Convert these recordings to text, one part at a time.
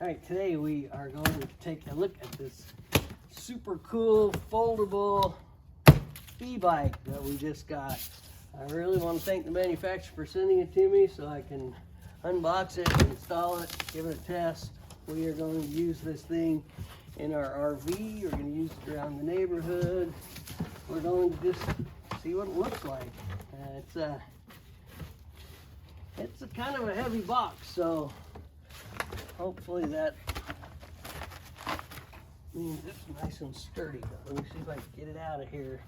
Alright, today we are going to take a look at this super cool foldable e-bike that we just got. I really want to thank the manufacturer for sending it to me so I can unbox it, install it, give it a test. We are going to use this thing in our RV. We're going to use it around the neighborhood. We're going to just see what it looks like. It's a kind of a heavy box, so hopefully that means it's nice and sturdy. Let me see if I can get it out of here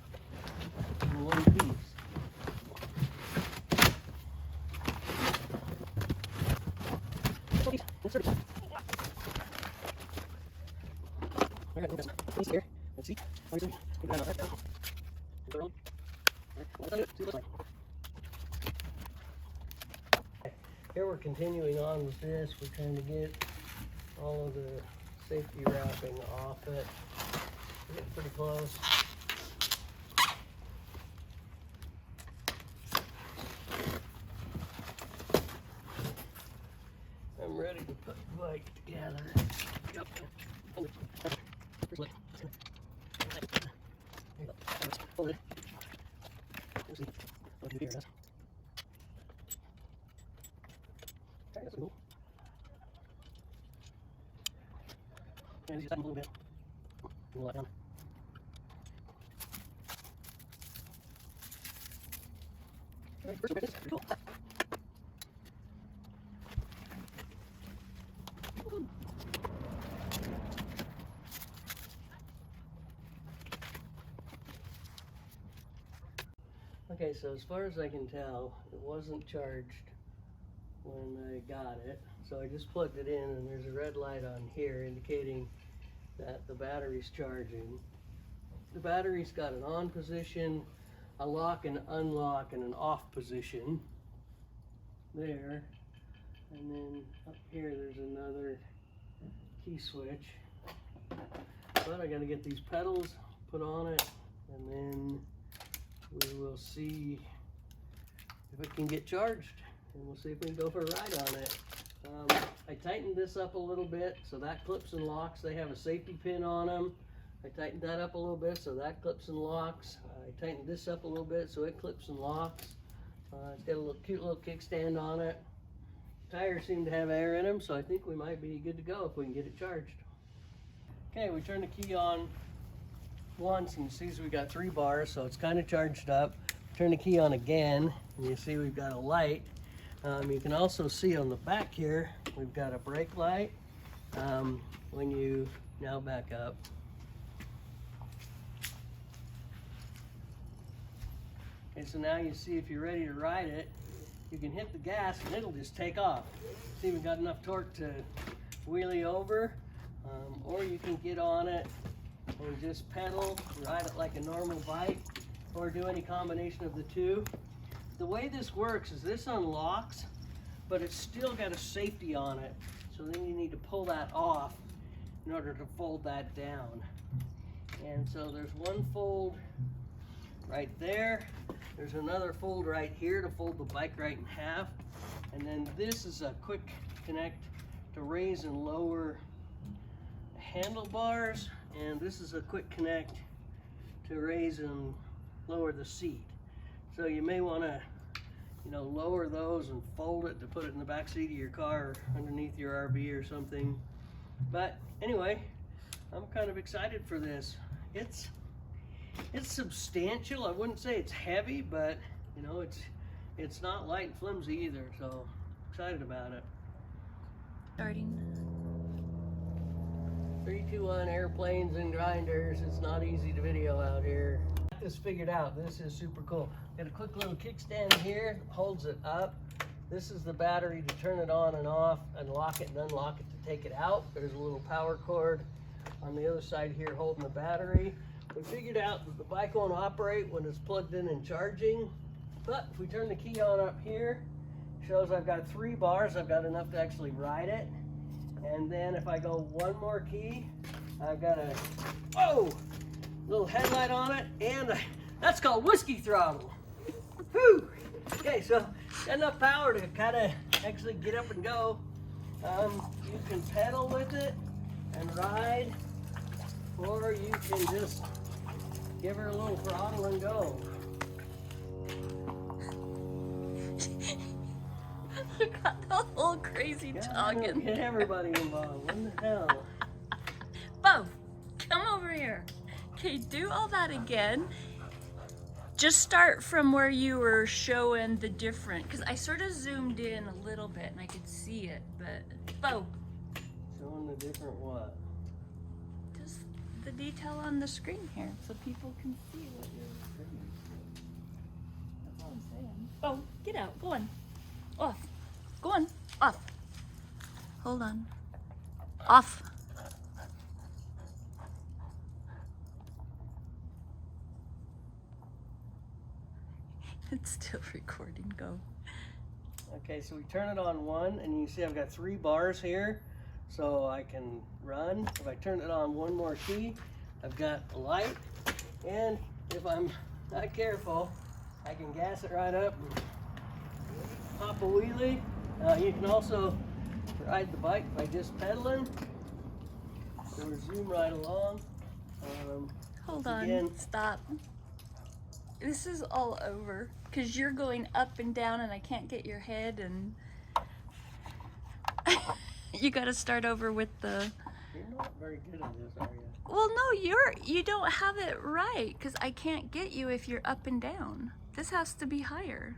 in one piece. Here. Let's see. Here we're continuing on with this. We're trying to get all of the safety wrapping off it. We're getting pretty close. I'm ready to put the bike together. Yep. Hold it. Let's see. What do you hear? That's cool. And use that a little bit. Pull that down. Alright, first bit is pretty cool. Okay, so as far as I can tell, it wasn't charged when I got it. So I just plugged it in and there's a red light on here indicating that the battery's charging. The battery's got an on position, a lock and unlock, and an off position there. And then up here there's another key switch. But I gotta get these pedals put on it and then we will see if it can get charged. And we'll see if we can go for a ride on it. I tightened this up a little bit so that clips and locks. They have a safety pin on them. I tightened that up a little bit so that clips and locks. I tightened this up a little bit so it clips and locks. It's got a little cute little kickstand on it. Tires seem to have air in them, so I think we might be good to go if we can get it charged. Okay, we turn the key on once and you see we got 3 bars, so it's kind of charged up. Turn the key on again and you see we've got a light. You can also see on the back here, we've got a brake light. When you now back up. Okay, so now you see if you're ready to ride it, you can hit the gas and it'll just take off. See, we've got enough torque to wheelie over, or you can get on it and just pedal, ride it like a normal bike, or do any combination of the two. The way this works is this unlocks, but it's still got a safety on it. So then you need to pull that off in order to fold that down. And so there's one fold right there. There's another fold right here to fold the bike right in half. And then this is a quick connect to raise and lower handlebars. And this is a quick connect to raise and lower the seat. So you may want to, lower those and fold it to put it in the back seat of your car or underneath your RV or something. But anyway, I'm kind of excited for this. It's substantial. I wouldn't say it's heavy, but it's not light and flimsy either. So excited about it. Starting. 3, 2, 1, airplanes and grinders. It's not easy to video out here. Got this figured out. This is super cool. Got a quick little kickstand here, holds it up. This is the battery to turn it on and off, and lock it and unlock it to take it out. There's a little power cord on the other side here holding the battery. We figured out that the bike won't operate when it's plugged in and charging, but if we turn the key on up here, it shows I've got 3 bars. I've got enough to actually ride it. And then if I go one more key, I've got a little headlight on it, and that's called whiskey throttle. Whew. Okay, so got enough power to kind of actually get up and go. you can pedal with it and ride, or you can just give her a little throttle and go. You got the whole crazy talking. Get everybody involved. What the hell? Bo, come over here. Okay, do all that again. Just start from where you were showing the different, because I sort of zoomed in a little bit and I could see it, but Bo. Showing the different what? Just the detail on the screen here so people can see what you're doing. That's all I'm saying. Bo, get out. Go on. Off. Go on. Off. Hold on. Off. It's still recording. Go. Okay, so we turn it on 1, and you see I've got 3 bars here, so I can run. If I turn it on 1 more key, I've got a light, and if I'm not careful, I can gas it right up and pop a wheelie. You can also ride the bike by just pedaling, or zoom right along. Hold on. Again, Stop. This is all over because you're going up and down and I can't get your head, and you got to start over with the. you're not very good at this, are you? Well, no, you don't have it right because I can't get you if you're up and down. This has to be higher.